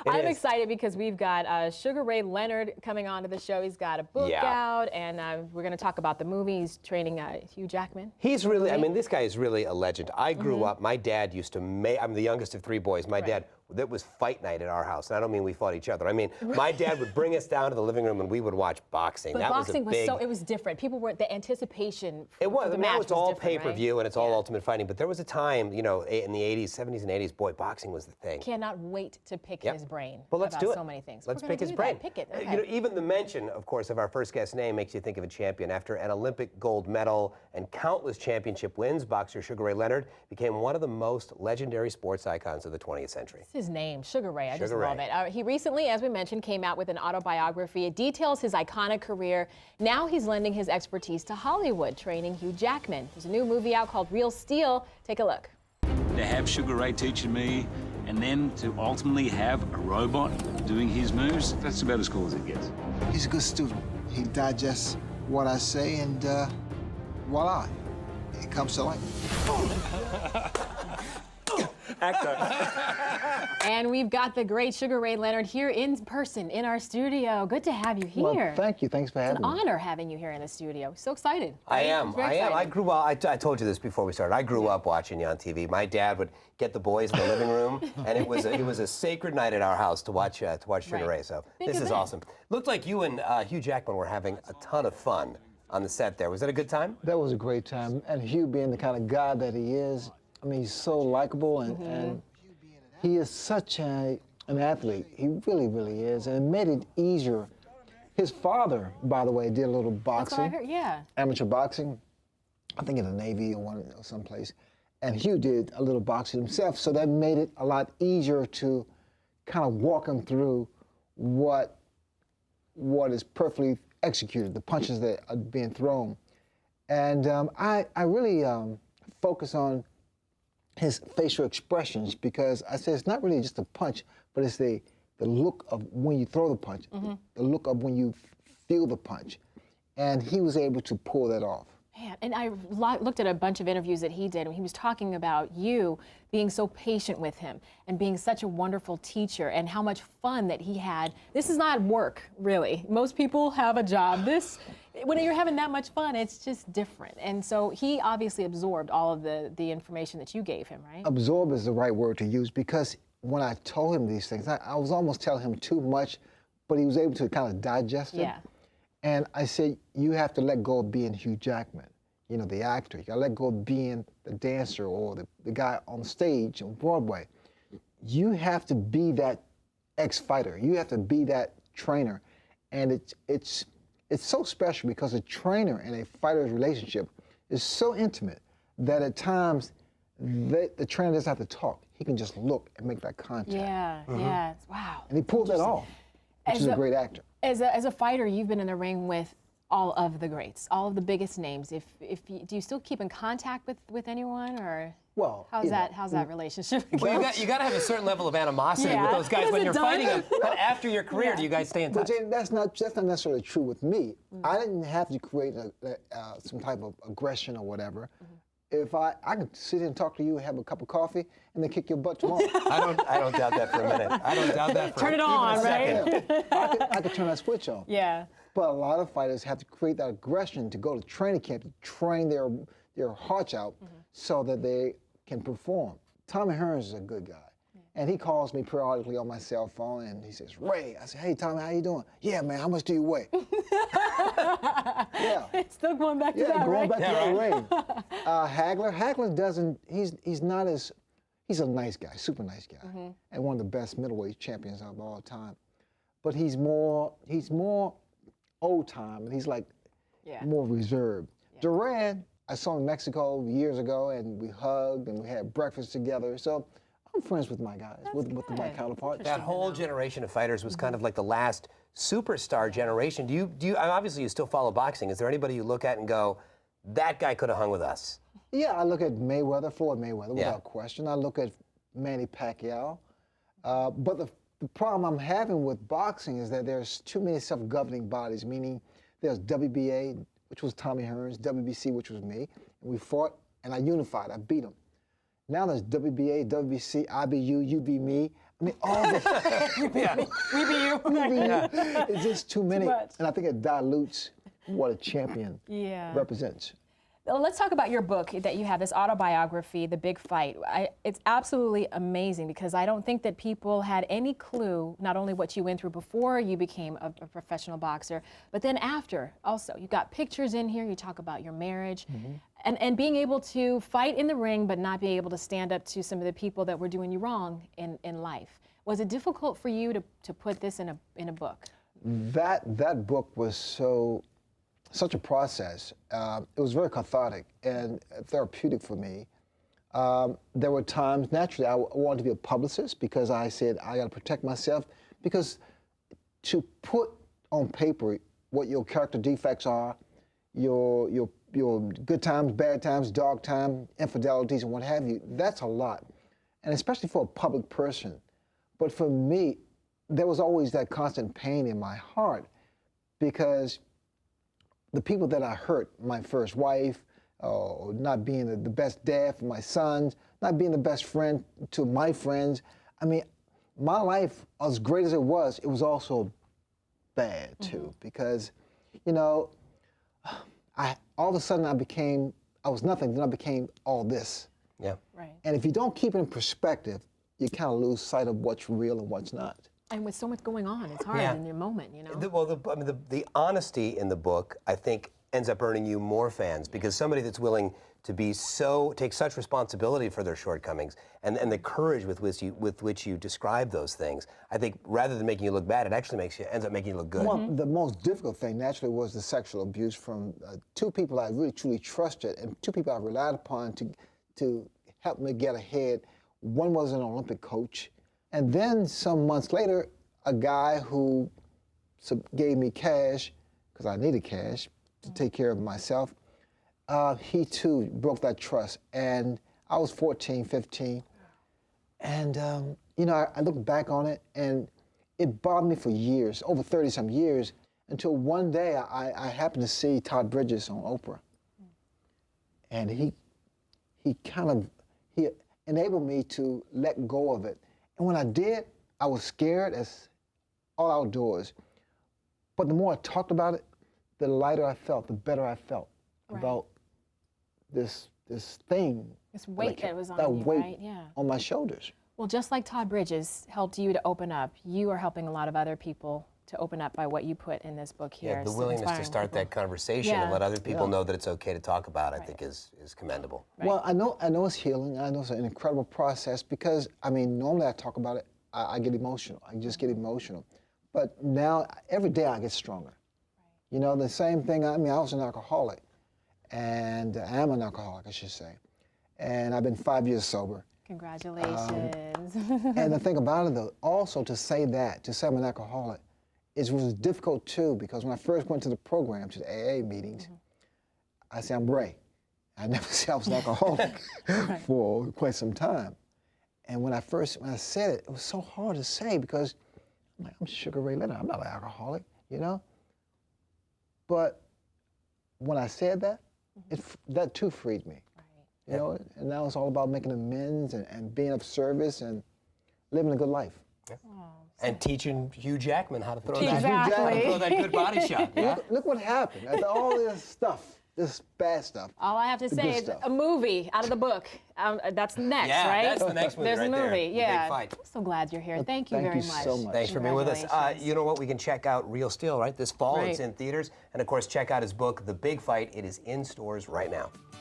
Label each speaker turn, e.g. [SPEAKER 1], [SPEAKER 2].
[SPEAKER 1] I'm excited because we've got Sugar Ray Leonard coming onto the show. He's got a book out, and we're going to talk about the movie. He's training Hugh Jackman.
[SPEAKER 2] He's really, I mean, this guy is really a legend. I grew up, my dad used to make, I'm the youngest of 3 boys. My dad, that was fight night at our house. And I don't mean we fought each other. I mean, my dad would bring us down to the living room and we would watch boxing.
[SPEAKER 1] But
[SPEAKER 2] that
[SPEAKER 1] boxing
[SPEAKER 2] was, a big,
[SPEAKER 1] so, it was different. People were, the anticipation
[SPEAKER 2] It was,
[SPEAKER 1] for the
[SPEAKER 2] now
[SPEAKER 1] match
[SPEAKER 2] it's all
[SPEAKER 1] was different,
[SPEAKER 2] pay-per-view
[SPEAKER 1] right?
[SPEAKER 2] and it's all ultimate fighting. But there was a time, you know, in the 80s, 70s and 80s, boy, boxing was the thing.
[SPEAKER 1] Cannot wait to pick his brain
[SPEAKER 2] well, let's
[SPEAKER 1] about
[SPEAKER 2] do it.
[SPEAKER 1] so many things.
[SPEAKER 2] Let's
[SPEAKER 1] We're
[SPEAKER 2] pick
[SPEAKER 1] gonna
[SPEAKER 2] his
[SPEAKER 1] do
[SPEAKER 2] brain.
[SPEAKER 1] that. Pick it. Okay.
[SPEAKER 2] You know, even the mention, of course, of our first guest name makes you think of a champion. After an Olympic gold medal and countless championship wins, boxer Sugar Ray Leonard became one of the most legendary sports icons of the 20th century.
[SPEAKER 1] It's his name, Sugar Ray. I just
[SPEAKER 2] Sugar
[SPEAKER 1] love
[SPEAKER 2] Ray.
[SPEAKER 1] it. He recently, as we mentioned, came out with an autobiography. It details his iconic career. Now he's lending his expertise to Hollywood, training Hugh Jackman. There's a new movie out called Real Steel. Take a look.
[SPEAKER 3] To have Sugar Ray teaching me, and then to ultimately have a robot doing his moves, that's about as cool as it gets.
[SPEAKER 4] He's a good student. He digests what I say, and voila, it comes to life.
[SPEAKER 1] And we've got the great Sugar Ray Leonard here in person in our studio. Good to have you here.
[SPEAKER 4] Well, thank you. Thanks for having me.
[SPEAKER 1] It's an honor having you here in the studio. So excited.
[SPEAKER 2] I am.
[SPEAKER 1] Very excited.
[SPEAKER 2] I grew up, I told you this before we started, I grew up watching you on TV. My dad would get the boys in the living room, and it was a sacred night at our house to watch Sugar Ray. So this is awesome. Looked like you and Hugh Jackman were having a ton of fun on the set there. Was that a good time?
[SPEAKER 4] That was a great time. And Hugh being the kind of guy that he is, I mean, he's so likable, and he is such an athlete. He really, really is. And it made it easier. His father, by the way, did a little boxing.
[SPEAKER 1] That's what I heard, yeah.
[SPEAKER 4] Amateur boxing, I think in the Navy or someplace. And Hugh did a little boxing himself, so that made it a lot easier to kind of walk him through what is perfectly executed, the punches that are being thrown. And I really focus on his facial expressions, because I say it's not really just a punch, but it's the look of when you throw the punch, the look of when you feel the punch. And he was able to pull that off.
[SPEAKER 1] Man, and I looked at a bunch of interviews that he did, and he was talking about you being so patient with him and being such a wonderful teacher and how much fun that he had. This is not work, really. Most people have a job. When you're having that much fun, it's just different. And so he obviously absorbed all of the information that you gave him, right?
[SPEAKER 4] Absorb is the right word to use, because when I told him these things, I was almost telling him too much, but he was able to kind of digest it.
[SPEAKER 1] Yeah.
[SPEAKER 4] And I said, you have to let go of being Hugh Jackman, you know, the actor. You gotta let go of being the dancer or the guy on stage on Broadway. You have to be that ex-fighter. You have to be that trainer. And it's so special, because a trainer and a fighter's relationship is so intimate that at times the trainer doesn't have to talk. He can just look and make that contact.
[SPEAKER 1] Yeah, yeah, wow.
[SPEAKER 4] And he pulled that off, which is a great actor.
[SPEAKER 1] As a fighter, you've been in the ring with all of the greats, all of the biggest names. Do you still keep in contact with anyone, or
[SPEAKER 4] well,
[SPEAKER 1] how's that relationship?
[SPEAKER 2] Well, you got to have a certain level of animosity with those guys when you're fighting them. But after your career, do you guys stay in touch?
[SPEAKER 4] But that's not necessarily true with me. I didn't have to create some type of aggression or whatever. If I could sit here and talk to you, have a cup of coffee, and then kick your butt tomorrow.
[SPEAKER 2] I don't doubt that for a minute. I don't doubt that for
[SPEAKER 1] Turn it on, right?
[SPEAKER 4] I could turn that switch on.
[SPEAKER 1] Yeah.
[SPEAKER 4] But a lot of fighters have to create that aggression to go to training camp to train their hearts out so that they can perform. Tommy Hearns is a good guy. And he calls me periodically on my cell phone, and he says, Ray. I say, hey, Tommy, how you doing? Yeah, man, how much do you weigh? Yeah.
[SPEAKER 1] Still going back to that,
[SPEAKER 4] going
[SPEAKER 1] right?
[SPEAKER 4] back to that Ray. Hagler doesn't, he's not as, he's a nice guy, super nice guy, and one of the best middleweight champions of all time. But he's more old time, and he's like more reserved. Duran, I saw him in Mexico years ago, and we hugged and we had breakfast together. So I'm friends with my guys, with my counterparts.
[SPEAKER 2] That whole generation of fighters was kind of like the last superstar generation. Do you obviously you still follow boxing. Is there anybody you look at and go, that guy could have hung with us?
[SPEAKER 4] Yeah, I look at Floyd Mayweather, without question. I look at Manny Pacquiao. But the problem I'm having with boxing is that there's too many self-governing bodies, meaning there's WBA, which was Tommy Hearns, WBC, which was me, and we fought, and I unified, I beat them. Now there's WBA, WBC, IBU, you be me. I mean, all the
[SPEAKER 1] We be you.
[SPEAKER 4] it's just too many,
[SPEAKER 1] much.
[SPEAKER 4] and I think it dilutes what a champion
[SPEAKER 1] Yeah.
[SPEAKER 4] represents.
[SPEAKER 1] Well, let's talk about your book that you have, this autobiography, The Big Fight. It's absolutely amazing because I don't think that people had any clue not only what you went through before you became a professional boxer, but then after also. You've got pictures in here, you talk about your marriage, and being able to fight in the ring but not be able to stand up to some of the people that were doing you wrong in life. Was it difficult for you to put this in a book?
[SPEAKER 4] That book was such a process. It was very cathartic and therapeutic for me. There were times, naturally, I wanted to be a publicist because I said, I got to protect myself, because to put on paper what your character defects are, your good times, bad times, dark times, infidelities, and what have you, that's a lot. And especially for a public person. But for me, there was always that constant pain in my heart because the people that I hurt, my first wife, not being the best dad for my sons, not being the best friend to my friends. I mean, my life, as great as it was also bad too, because, you know, all of a sudden I was nothing, then I became all this.
[SPEAKER 2] Yeah.
[SPEAKER 1] Right.
[SPEAKER 4] And if you don't keep it in perspective, you kind of lose sight of what's real and what's not.
[SPEAKER 1] And with so much going on, it's hard in your moment, you know?
[SPEAKER 2] The honesty in the book, I think, ends up earning you more fans because somebody that's willing to take such responsibility for their shortcomings and the courage with which you describe those things, I think rather than making you look bad, it actually ends up making you look good.
[SPEAKER 4] Well, the most difficult thing naturally was the sexual abuse from two people I really truly trusted and two people I relied upon to help me get ahead. One was an Olympic coach. And then some months later, a guy who gave me cash, because I needed cash to take care of myself, he too broke that trust. And I was 14, 15. And, you know, I look back on it and it bothered me for years, over 30-some years, until one day I happened to see Todd Bridges on Oprah. And he enabled me to let go of it. And when I did, I was scared as all outdoors. But the more I talked about it, the lighter I felt, the better I felt about this thing.
[SPEAKER 1] This weight that was on
[SPEAKER 4] that
[SPEAKER 1] you,
[SPEAKER 4] weight
[SPEAKER 1] right? Yeah.
[SPEAKER 4] on my shoulders.
[SPEAKER 1] Well, just like Todd Bridges helped you to open up, you are helping a lot of other people to open up by what you put in this book here.
[SPEAKER 2] Yeah, the
[SPEAKER 1] It's
[SPEAKER 2] willingness to
[SPEAKER 1] inspiring
[SPEAKER 2] start
[SPEAKER 1] people.
[SPEAKER 2] that conversation and let other people know that it's okay to talk about, I think is commendable.
[SPEAKER 1] Right.
[SPEAKER 4] Well, I know it's healing. I know it's an incredible process because, I mean, normally I talk about it, I get emotional. I just get emotional. But now, every day I get stronger. You know, the same thing, I mean, I was an alcoholic, and I am an alcoholic, I should say. And I've been 5 years sober.
[SPEAKER 1] Congratulations.
[SPEAKER 4] And the thing about it, though, also to say I'm an alcoholic, it was difficult too, because when I first went to the program, to the AA meetings, I said, I'm Ray. I never said I was an alcoholic for quite some time. And when I said it, it was so hard to say because I'm like, I'm Sugar Ray Leonard, I'm not an alcoholic, you know? But when I said that, that too freed me. You know, and now it's all about making amends and being of service and living a good life.
[SPEAKER 2] Yeah. And teaching Hugh Jackman how to throw
[SPEAKER 1] Exactly.
[SPEAKER 2] that good body shot. Yeah?
[SPEAKER 4] Look what happened. After all this stuff, this bad stuff.
[SPEAKER 1] All I have to say
[SPEAKER 4] good
[SPEAKER 1] is
[SPEAKER 4] stuff.
[SPEAKER 1] a movie out of the book. That's next,
[SPEAKER 2] Yeah,
[SPEAKER 1] right?
[SPEAKER 2] that's the next movie
[SPEAKER 1] There's
[SPEAKER 2] right
[SPEAKER 1] a
[SPEAKER 2] there.
[SPEAKER 1] movie,
[SPEAKER 2] The
[SPEAKER 1] yeah.
[SPEAKER 2] Big Fight.
[SPEAKER 1] I'm so glad you're here. Thank you very much.
[SPEAKER 4] Thank you so much.
[SPEAKER 2] Thanks for being with us.
[SPEAKER 1] Congratulations.
[SPEAKER 2] You know what? We can check out Real Steel, right? This fall, it's
[SPEAKER 1] Right.
[SPEAKER 2] in theaters. And of course, check out his book, The Big Fight. It is in stores right now.